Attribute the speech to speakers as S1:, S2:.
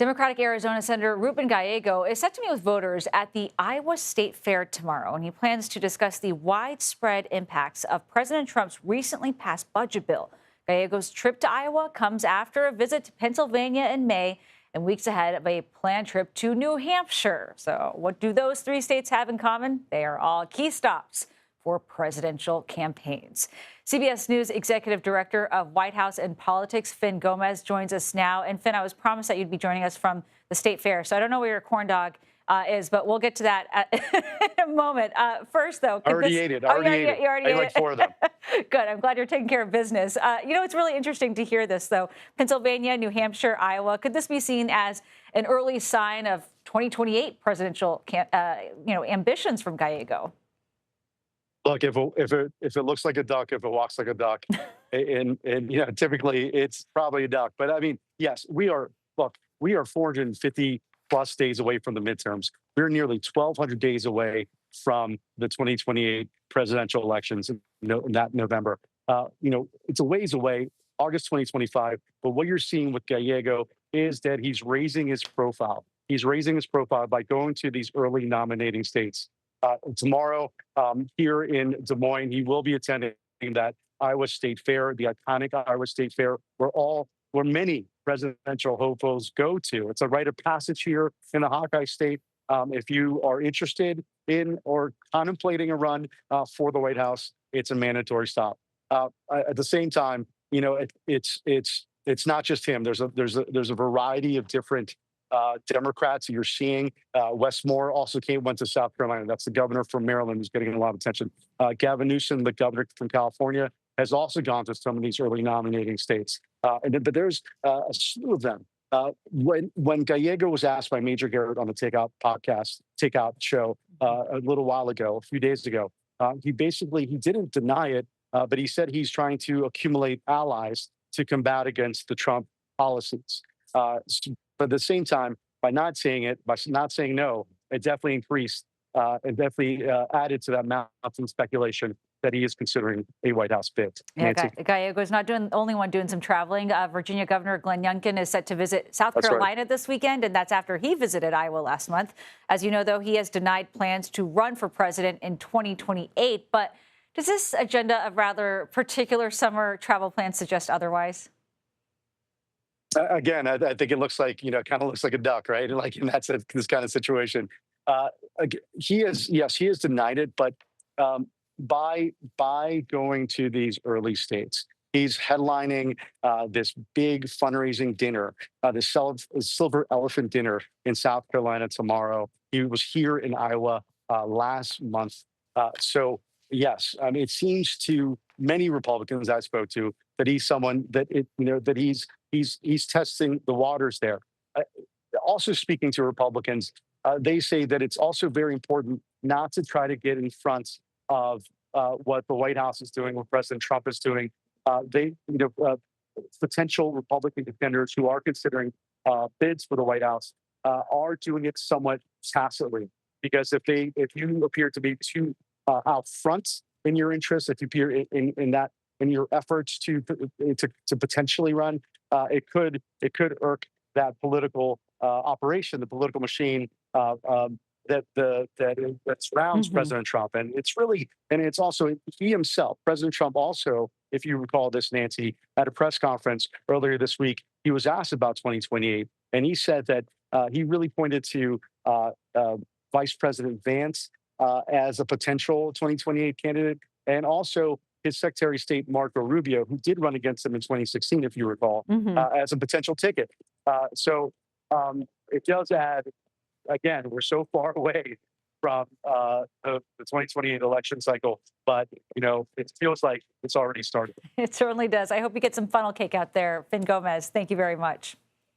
S1: Democratic Arizona Senator Ruben Gallego is set to meet with voters at the Iowa State Fair tomorrow, and he plans to discuss the widespread impacts of President Trump's recently passed budget bill. Gallego's trip to Iowa comes after a visit to Pennsylvania in May and weeks ahead of a planned trip to New Hampshire. So what do those three states have in common? They are all key stops for presidential campaigns. CBS News Executive Director of White House and Politics, Fin Gómez, joins us now. And Fin, I was promised that you'd be joining us from the State Fair, so I don't know where your corn dog is, but we'll get to that in a moment. First, though,
S2: I already ate it. I ate like 4 of them.
S1: Good. I'm glad you're taking care of business. It's really interesting to hear this, though. Pennsylvania, New Hampshire, Iowa. Could this be seen as an early sign of 2028 presidential, ambitions from Gallego?
S2: Look, if it looks like a duck, if it walks like a duck, and typically it's probably a duck. But I mean, yes, we are 450 plus days away from the midterms. We're nearly 1,200 days away from the 2028 presidential elections in that November. It's a ways away, August 2025. But what you're seeing with Gallego is that he's raising his profile. He's raising his profile by going to these early nominating states. Tomorrow, here in Des Moines, he will be attending that Iowa State Fair, the iconic Iowa State Fair, where many presidential hopefuls go to. It's a rite of passage here in the Hawkeye State. If you are interested in or contemplating a run for the White House, it's a mandatory stop. At the same time, it's not just him. There's a variety of different Democrats you're seeing. Wes Moore also went to South Carolina. That's the governor from Maryland who's getting a lot of attention. Gavin Newsom, the governor from California, has also gone to some of these early nominating states. But there's a slew of them. When Gallego was asked by Major Garrett on the Takeout show a little while ago, a few days ago, he didn't deny it, but he said he's trying to accumulate allies to combat against the Trump policies. But at the same time, by not saying no, it definitely increased and definitely added to that mounting speculation that he is considering a White House bid.
S1: Yeah, Gallego is not the only one doing some traveling. Virginia Governor Glenn Youngkin is set to visit South Carolina this weekend, and that's after he visited Iowa last month. As you know, though, he has denied plans to run for president in 2028. But does this agenda of rather particular summer travel plans suggest otherwise?
S2: Again, I think it looks like, kind of looks like a duck, right? And like, that's this kind of situation. He has denied it, but by going to these early states, he's headlining this big fundraising dinner, the Silver Elephant Dinner in South Carolina tomorrow. He was here in Iowa last month. So yes, I mean, it seems to many Republicans I spoke to that he's someone that he's testing the waters there. Also speaking to Republicans, they say that it's also very important not to try to get in front of what the White House is doing, what President Trump is doing. Potential Republican contenders who are considering bids for the White House are doing it somewhat tacitly, because if you appear to be too out front in your interests, if you appear in your efforts to potentially run, it could irk that political operation, the political machine that surrounds President Trump. And it's also he himself, President Trump also, if you recall this, Nancy, at a press conference earlier this week, he was asked about 2028, and he said that he really pointed to Vice President Vance as a potential 2028 candidate, and also his Secretary of State, Marco Rubio, who did run against him in 2016, if you recall, as a potential ticket. So it does add, again, we're so far away from the 2028 election cycle, but, it feels like it's already started.
S1: It certainly does. I hope you get some funnel cake out there. Fin Gómez, thank you very much.